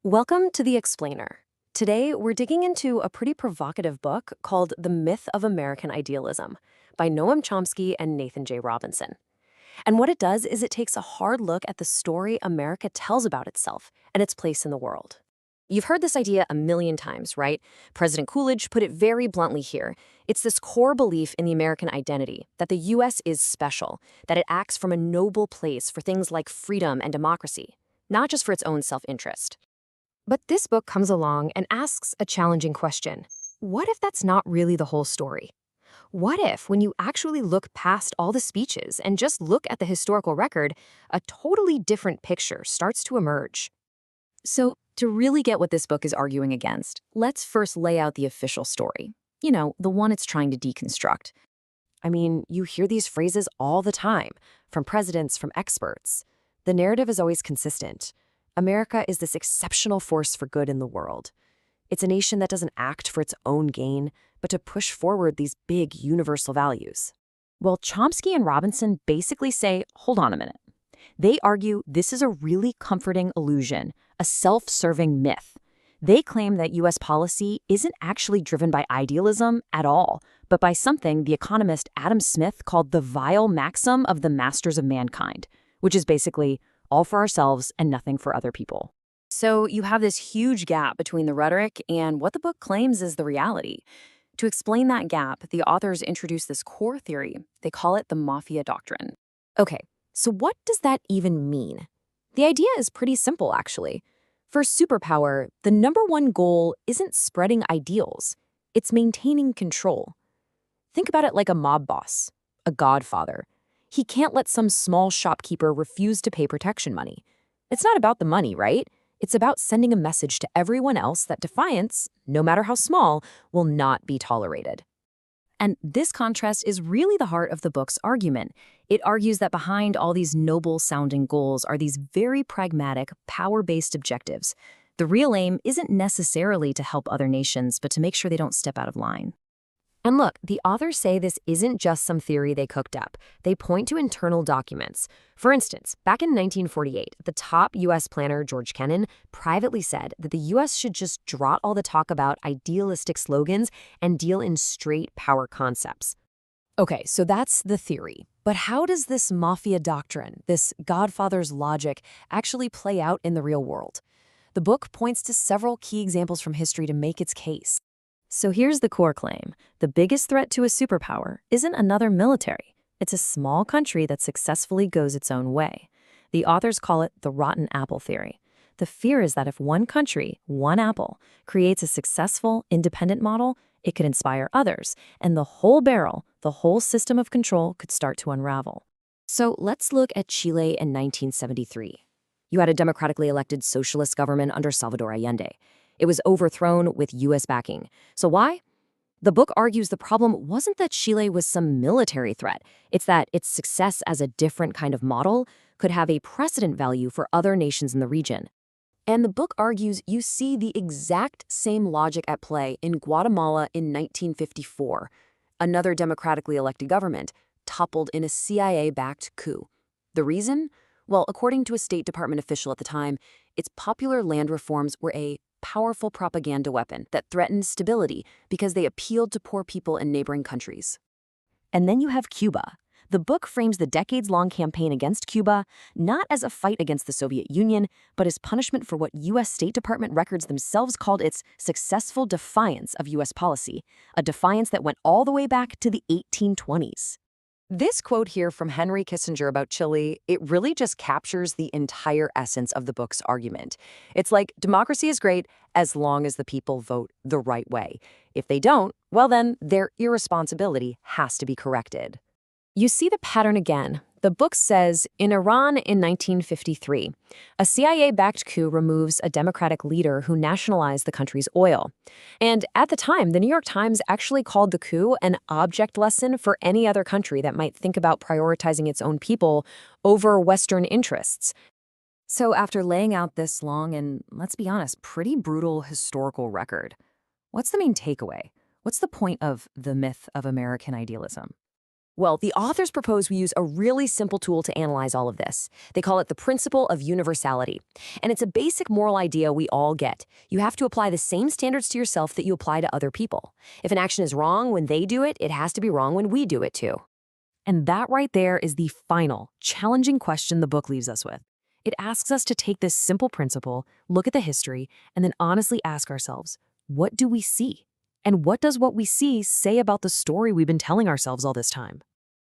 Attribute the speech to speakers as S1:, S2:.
S1: Welcome to The Explainer. Today, we're digging into a pretty provocative book called The Myth of American Idealism by Noam Chomsky and Nathan J. Robinson. And what it does is it takes a hard look at the story America tells about itself and its place in the world. You've heard this idea a million times, right? President Coolidge put it very bluntly here. It's this core belief in the American identity that the U.S. is special, that it acts from a noble place for things like freedom and democracy, not just for its own self-interest. But this book comes along and asks a challenging question. What if that's not really the whole story? What if, when you actually look past all the speeches and just look at the historical record, a totally different picture starts to emerge? So, to really get what this book is arguing against, let's first lay out the official story. You know, the one it's trying to deconstruct. I mean, you hear these phrases all the time, from presidents, from experts. The narrative is always consistent. America is this exceptional force for good in the world. It's a nation that doesn't act for its own gain, but to push forward these big universal values. Well, Chomsky and Robinson basically say, hold on a minute. They argue this is a really comforting illusion, a self-serving myth. They claim that U.S. policy isn't actually driven by idealism at all, but by something the economist Adam Smith called the vile maxim of the masters of mankind, which is basically all for ourselves and nothing for other people. So you have this huge gap between the rhetoric and what the book claims is the reality. To explain that gap, the authors introduce this core theory. They call it the mafia doctrine. Okay, so what does that even mean? The idea is pretty simple, actually. For superpower, the number one goal isn't spreading ideals. It's maintaining control. Think about it like a mob boss, a godfather. He can't let some small shopkeeper refuse to pay protection money. It's not about the money, right? It's about sending a message to everyone else that defiance, no matter how small, will not be tolerated. And this contrast is really the heart of the book's argument. It argues that behind all these noble-sounding goals are these very pragmatic, power-based objectives. The real aim isn't necessarily to help other nations, but to make sure they don't step out of line. And look, the authors say this isn't just some theory they cooked up. They point to internal documents. For instance, back in 1948, the top U.S. planner, George Kennan, privately said that the U.S. should just drop all the talk about idealistic slogans and deal in straight power concepts. Okay, so that's the theory. But how does this mafia doctrine, this Godfather's logic, actually play out in the real world? The book points to several key examples from history to make its case. So here's the core claim. The biggest threat to a superpower isn't another military. It's a small country that successfully goes its own way. The authors call it the rotten apple theory. The fear is that if one country, one apple, creates a successful, independent model, it could inspire others, and the whole barrel, the whole system of control could start to unravel. So let's look at Chile in 1973. You had a democratically elected socialist government under Salvador Allende. It was overthrown with U.S. backing. So why? The book argues the problem wasn't that Chile was some military threat. It's that its success as a different kind of model could have a precedent value for other nations in the region. And the book argues you see the exact same logic at play in Guatemala in 1954. Another democratically elected government toppled in a CIA-backed coup. The reason? Well, according to a State Department official at the time, its popular land reforms were a powerful propaganda weapon that threatened stability because they appealed to poor people in neighboring countries. And then you have Cuba. The book frames the decades-long campaign against Cuba not as a fight against the Soviet Union, but as punishment for what U.S. State Department records themselves called its successful defiance of U.S. policy, a defiance that went all the way back to the 1820s. This quote here from Henry Kissinger about Chile, it really just captures the entire essence of the book's argument. It's like, democracy is great as long as the people vote the right way. If they don't, well then, their irresponsibility has to be corrected. You see the pattern again. The book says, in Iran in 1953, a CIA-backed coup removes a democratic leader who nationalized the country's oil. And at the time, the New York Times actually called the coup an object lesson for any other country that might think about prioritizing its own people over Western interests. So after laying out this long and, let's be honest, pretty brutal historical record, what's the main takeaway? What's the point of the myth of American idealism? Well, the authors propose we use a really simple tool to analyze all of this. They call it the principle of universality. And it's a basic moral idea we all get. You have to apply the same standards to yourself that you apply to other people. If an action is wrong when they do it, it has to be wrong when we do it too. And that right there is the final, challenging question the book leaves us with. It asks us to take this simple principle, look at the history, and then honestly ask ourselves, what do we see? And what does what we see say about the story we've been telling ourselves all this time?